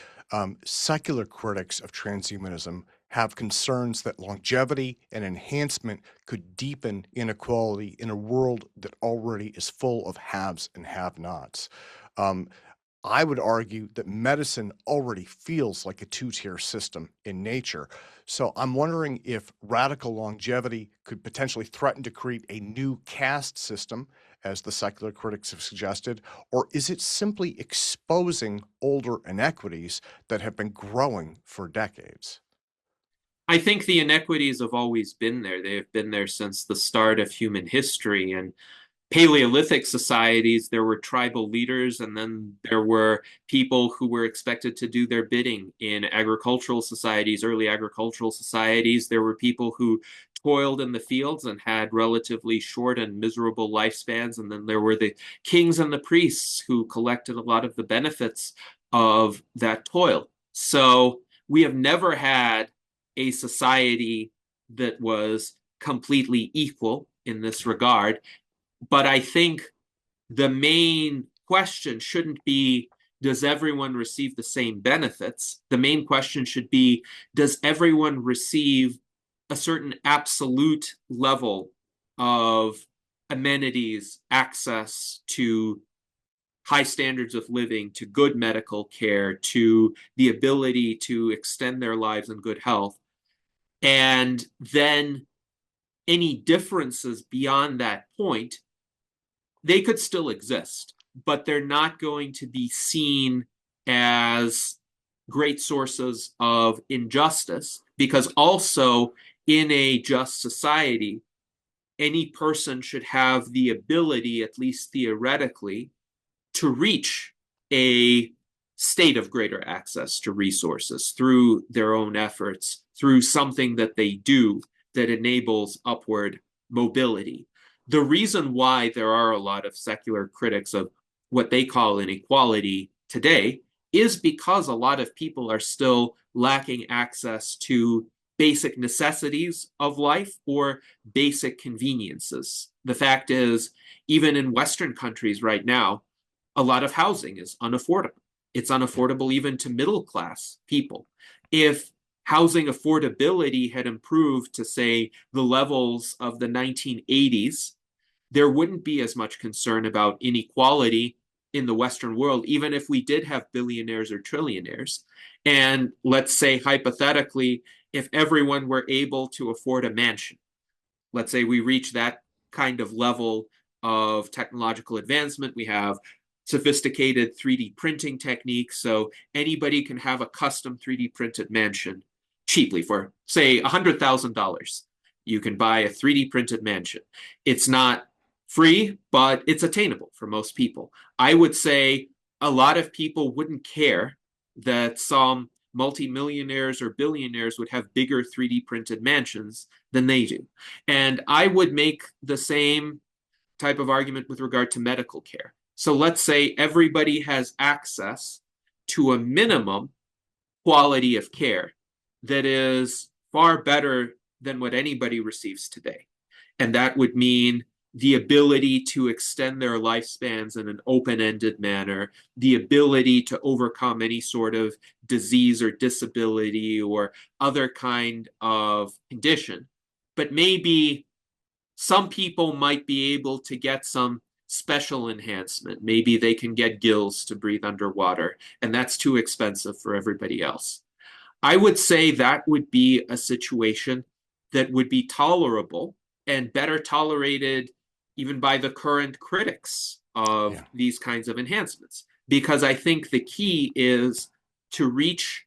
S1: Secular critics of transhumanism have concerns that longevity and enhancement could deepen inequality in a world that already is full of haves and have-nots. Um, I would argue that medicine already feels like a two-tier system in nature. So I'm wondering if radical longevity could potentially threaten to create a new caste system, as the secular critics have suggested, or is it simply exposing older inequities that have been growing for decades?
S2: I think the inequities have always been there. They have been there since the start of human history. And Paleolithic societies, there were tribal leaders, and then there were people who were expected to do their bidding. In agricultural societies, early agricultural societies, there were people who toiled in the fields and had relatively short and miserable lifespans. And then there were the kings and the priests who collected a lot of the benefits of that toil. So we have never had a society that was completely equal in this regard. But I think the main question shouldn't be, does everyone receive the same benefits? The main question should be, does everyone receive a certain absolute level of amenities, access to high standards of living, to good medical care, to the ability to extend their lives in good health? And then any differences beyond that point, they could still exist, but they're not going to be seen as great sources of injustice, because also in a just society, any person should have the ability, at least theoretically, to reach a state of greater access to resources through their own efforts, through something that they do that enables upward mobility. The reason why there are a lot of secular critics of what they call inequality today is because a lot of people are still lacking access to basic necessities of life or basic conveniences. The fact is, even in Western countries right now, a lot of housing is unaffordable. It's unaffordable even to middle class people. If housing affordability had improved to, say, the levels of the 1980s, there wouldn't be as much concern about inequality in the Western world, even if we did have billionaires or trillionaires. And let's say, hypothetically, if everyone were able to afford a mansion, let's say we reach that kind of level of technological advancement, we have sophisticated 3D printing techniques, so anybody can have a custom 3D printed mansion cheaply for, say, $100,000. You can buy a 3D printed mansion. It's not free, but it's attainable for most people. I would say a lot of people wouldn't care that some multimillionaires or billionaires would have bigger 3D printed mansions than they do. And I would make the same type of argument with regard to medical care. So let's say everybody has access to a minimum quality of care that is far better than what anybody receives today. And that would mean the ability to extend their lifespans in an open-ended manner, the ability to overcome any sort of disease or disability or other kind of condition. But maybe some people might be able to get some special enhancement. Maybe they can get gills to breathe underwater, and that's too expensive for everybody else. I would say that would be a situation that would be tolerable and better tolerated even by the current critics of
S1: Yeah.
S2: these kinds of enhancements. Because I think the key is to reach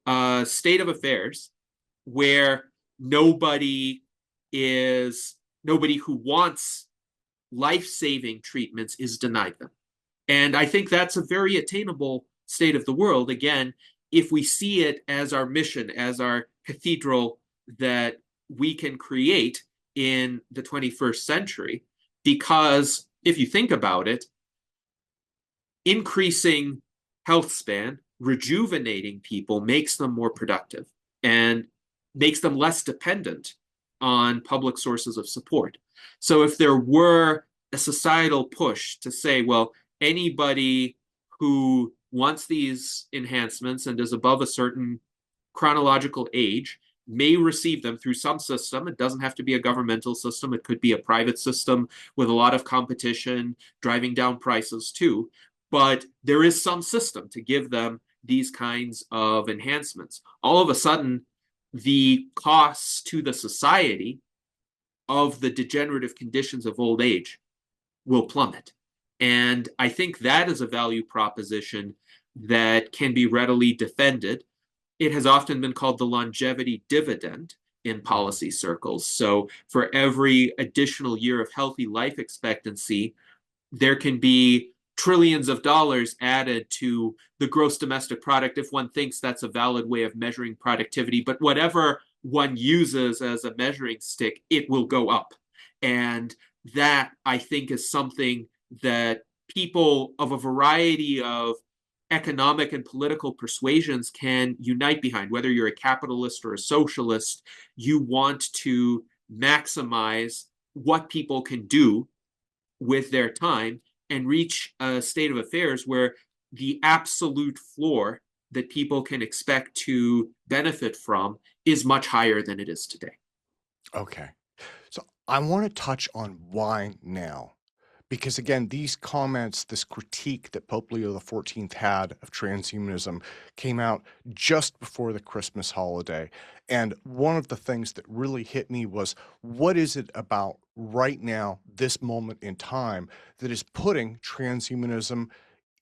S2: a state of affairs where nobody is nobody who wants life-saving treatments is denied them. And I think that's a very attainable state of the world. Again, if we see it as our mission, as our cathedral that we can create in the 21st century, because if you think about it, increasing health span, rejuvenating people makes them more productive and makes them less dependent on public sources of support. So if there were a societal push to say, well, anybody who wants these enhancements and is above a certain chronological age may receive them through some system. It doesn't have to be a governmental system. It could be a private system with a lot of competition, driving down prices too. But there is some system to give them these kinds of enhancements. All of a sudden, the costs to the society of the degenerative conditions of old age will plummet. And I think that is a value proposition that can be readily defended. It has often been called the longevity dividend in policy circles. So for every additional year of healthy life expectancy, there can be trillions of dollars added to the gross domestic product if one thinks that's a valid way of measuring productivity. But whatever one uses as a measuring stick, it will go up. And that, I think, is something that people of a variety of economic and political persuasions can unite behind. Whether you're a capitalist or a socialist, you want to maximize what people can do with their time and reach a state of affairs where the absolute floor that people can expect to benefit from is much higher than it is today.
S1: Okay. So I want to touch on why now. Because again, these comments, this critique that Pope Leo XIV had of transhumanism came out just before the Christmas holiday. And one of the things that really hit me was, what is it about right now, this moment in time, that is putting transhumanism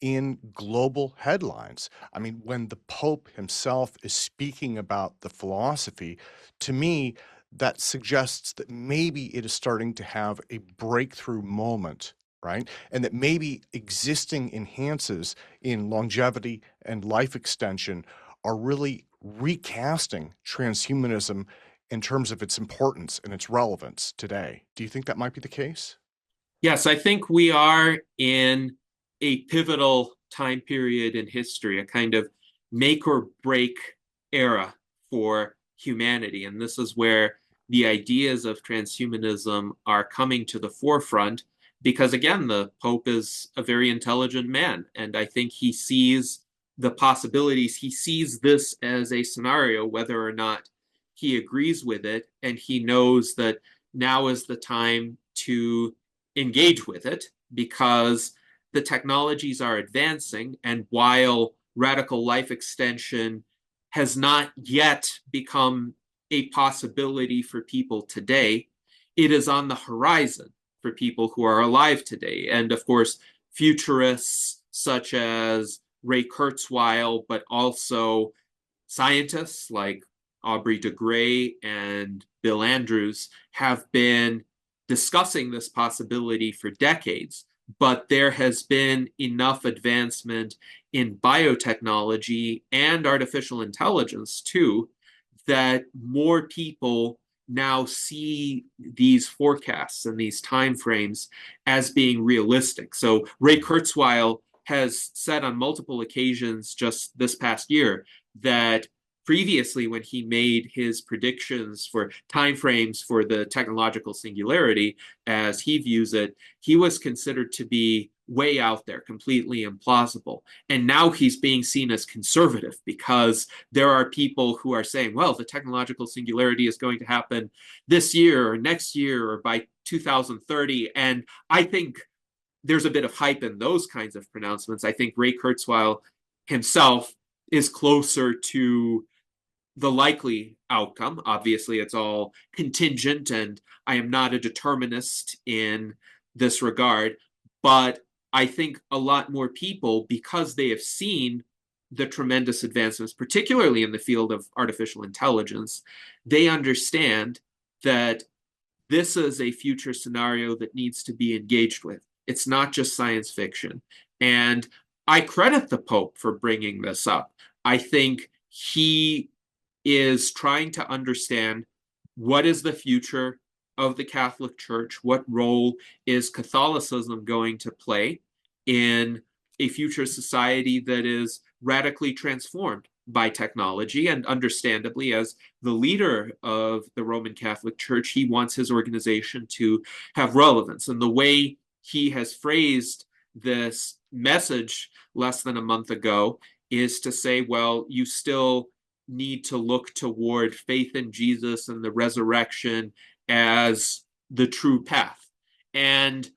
S1: in global headlines? I mean, when the Pope himself is speaking about the philosophy, to me, that suggests that maybe it is starting to have a breakthrough moment, right? And that maybe existing enhances in longevity and life extension are really recasting transhumanism in terms of its importance and its relevance today. Do you think that might be the case?
S2: Yes, I think we are in a pivotal time period in history, a kind of make or break era for humanity. And this is where the ideas of transhumanism are coming to the forefront because, again, the Pope is a very intelligent man. And I think he sees the possibilities. He sees this as a scenario, whether or not he agrees with it, and he knows that now is the time to engage with it because the technologies are advancing, and while radical life extension has not yet become a possibility for people today, it is on the horizon for people who are alive today. And of course, futurists such as Ray Kurzweil, but also scientists like Aubrey de Grey and Bill Andrews have been discussing this possibility for decades. But there has been enough advancement in biotechnology and artificial intelligence, too, that more people now see these forecasts and these timeframes as being realistic. So Ray Kurzweil has said on multiple occasions just this past year that previously, when he made his predictions for timeframes for the technological singularity, as he views it, he was considered to be way out there, completely implausible. And now he's being seen as conservative because there are people who are saying, well, the technological singularity is going to happen this year or next year or by 2030. And I think there's a bit of hype in those kinds of pronouncements. I think Ray Kurzweil himself is closer to the likely outcome. Obviously, it's all contingent, and I am not a determinist in this regard. But I think a lot more people, because they have seen the tremendous advancements, particularly in the field of artificial intelligence, they understand that this is a future scenario that needs to be engaged with. It's not just science fiction. And I credit the Pope for bringing this up. I think he is trying to understand what is the future of the Catholic Church, what role is Catholicism going to play in a future society that is radically transformed by technology. And understandably, as the leader of the Roman Catholic Church, he wants his organization to have relevance. And the way he has phrased this message less than a month ago is to say, well, you still need to look toward faith in Jesus and the resurrection as the true path. And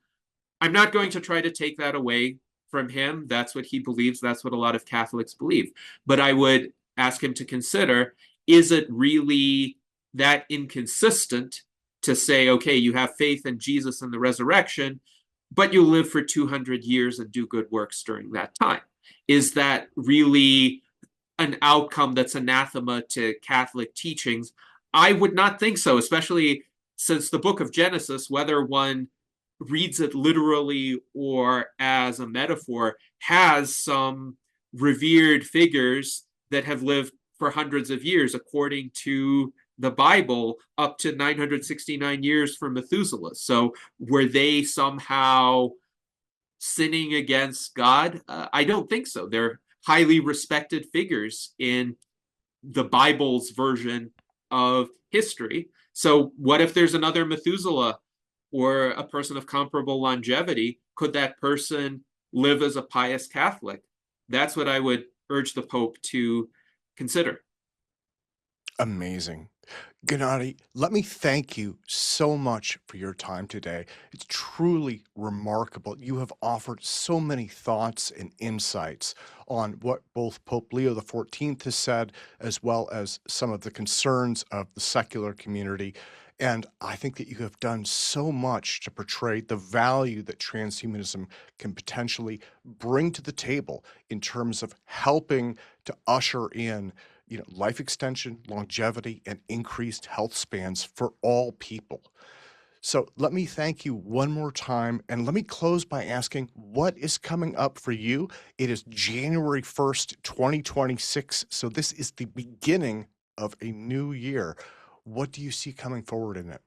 S2: I'm not going to try to take that away from him. That's what he believes. That's what a lot of Catholics believe. But I would ask him to consider, is it really that inconsistent to say, okay, you have faith in Jesus and the resurrection, but you live for 200 years and do good works during that time? Is that really an outcome that's anathema to Catholic teachings? I would not think so, especially since the book of Genesis, whether one reads it literally or as a metaphor, has some revered figures that have lived for hundreds of years, according to the Bible, up to 969 years for Methuselah. So were they somehow sinning against God? I don't think so. They're highly respected figures in the Bible's version of history. So what if there's another Methuselah or a person of comparable longevity? Could that person live as a pious Catholic? That's what I would urge the Pope to consider.
S1: Amazing. Gennady, let me thank you so much for your time today. It's truly remarkable. You have offered so many thoughts and insights on what both Pope Leo XIV has said, as well as some of the concerns of the secular community. And I think that you have done so much to portray the value that transhumanism can potentially bring to the table in terms of helping to usher in life extension, longevity, and increased health spans for all people. So let me thank you one more time, and let me close by asking, what is coming up for you? It is January 1st, 2026, so this is the beginning of a new year. What do you see coming forward in it?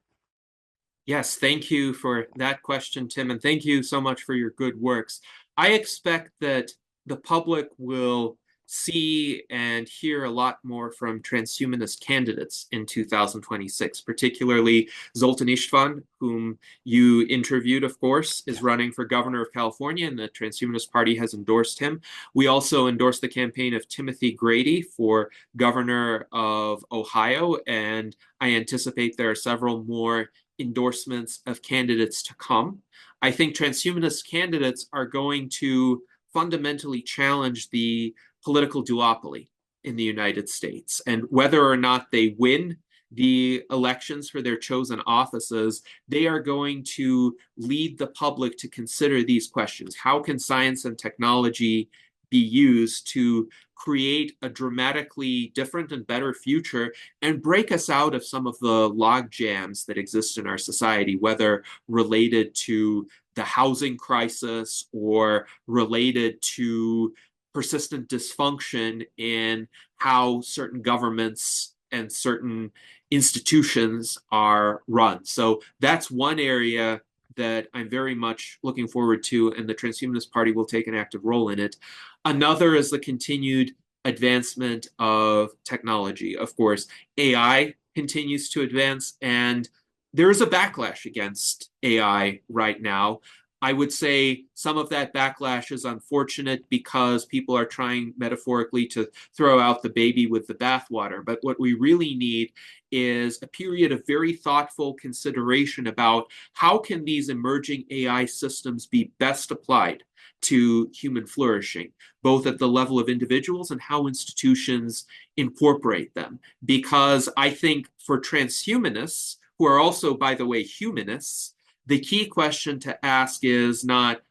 S2: Yes, thank you for that question, Tim, and thank you so much for your good works. I expect that the public will see and hear a lot more from transhumanist candidates in 2026, particularly Zoltan Istvan, whom you interviewed, of course, is running for governor of California, and the Transhumanist Party has endorsed him. We also endorsed the campaign of Timothy Grady for governor of Ohio, and I anticipate there are several more endorsements of candidates to come. I think transhumanist candidates are going to fundamentally challenge the political duopoly in the United States. And whether or not they win the elections for their chosen offices, they are going to lead the public to consider these questions. How can science and technology be used to create a dramatically different and better future and break us out of some of the log jams that exist in our society, whether related to the housing crisis or related to persistent dysfunction in how certain governments and certain institutions are run. So that's one area that I'm very much looking forward to, and the Transhumanist Party will take an active role in it. Another is the continued advancement of technology. Of course, AI continues to advance, and there is a backlash against AI right now. I would say some of that backlash is unfortunate because people are trying metaphorically to throw out the baby with the bathwater. But what we really need is a period of very thoughtful consideration about how can these emerging AI systems be best applied to human flourishing, both at the level of individuals and how institutions incorporate them. Because I think for transhumanists, who are also, by the way, humanists, the key question to ask is not,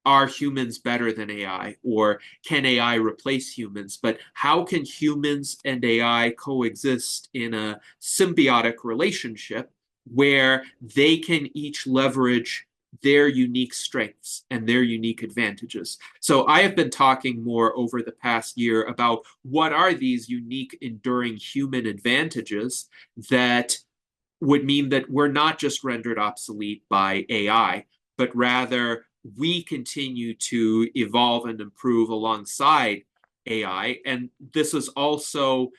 S2: are humans better than AI, or can AI replace humans, but how can humans and AI coexist in a symbiotic relationship where they can each leverage their unique strengths and their unique advantages. So I have been talking more over the past year about what are these unique, enduring human advantages that would mean that we're not just rendered obsolete by AI, but rather we continue to evolve and improve alongside AI. And this is also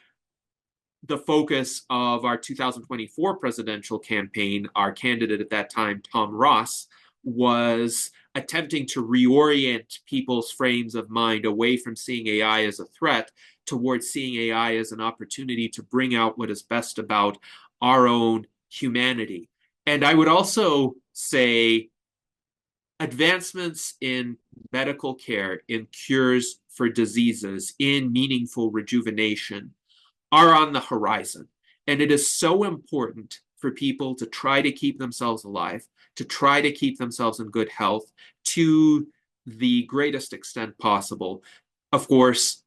S2: the focus of our 2024 presidential campaign. Our candidate at that time, Tom Ross, was attempting to reorient people's frames of mind away from seeing AI as a threat towards seeing AI as an opportunity to bring out what is best about our own humanity. And I would also say advancements in medical care, in cures for diseases, in meaningful rejuvenation are on the horizon. And it is so important for people to try to keep themselves alive, to try to keep themselves in good health to the greatest extent possible. Of course,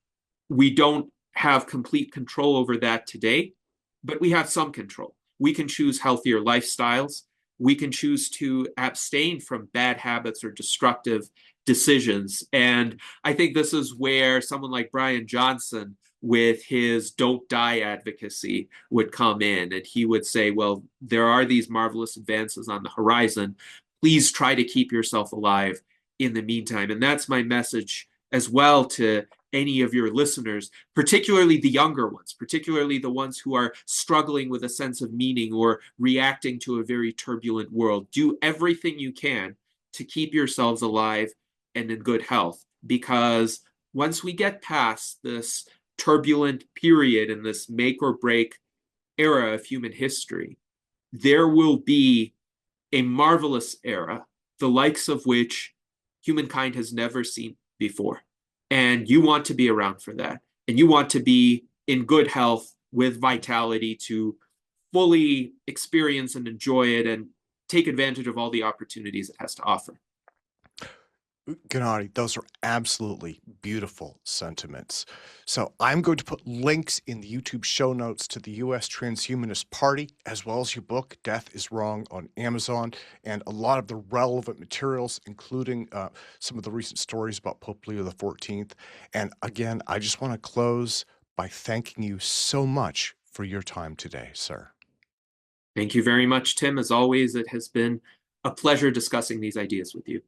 S2: we don't have complete control over that today, but we have some control. We can choose healthier lifestyles. We can choose to abstain from bad habits or destructive decisions. And I think this is where someone like Brian Johnson, with his don't die advocacy, would come in. And he would say, well, there are these marvelous advances on the horizon. Please try to keep yourself alive in the meantime. And that's my message as well to any of your listeners, particularly the younger ones, particularly the ones who are struggling with a sense of meaning or reacting to a very turbulent world. Do everything you can to keep yourselves alive and in good health, because once we get past this turbulent period in this make or break era of human history, there will be a marvelous era, the likes of which humankind has never seen before. And you want to be around for that. And you want to be in good health with vitality to fully experience and enjoy it and take advantage of all the opportunities it has to offer.
S1: Gennady, those are absolutely beautiful sentiments. So I'm going to put links in the YouTube show notes to the U.S. Transhumanist Party, as well as your book, Death is Wrong, on Amazon, and a lot of the relevant materials, including some of the recent stories about Pope Leo XIV. And again, I just want to close by thanking you so much for your time today, sir.
S2: Thank you very much, Tim. As always, it has been a pleasure discussing these ideas with you.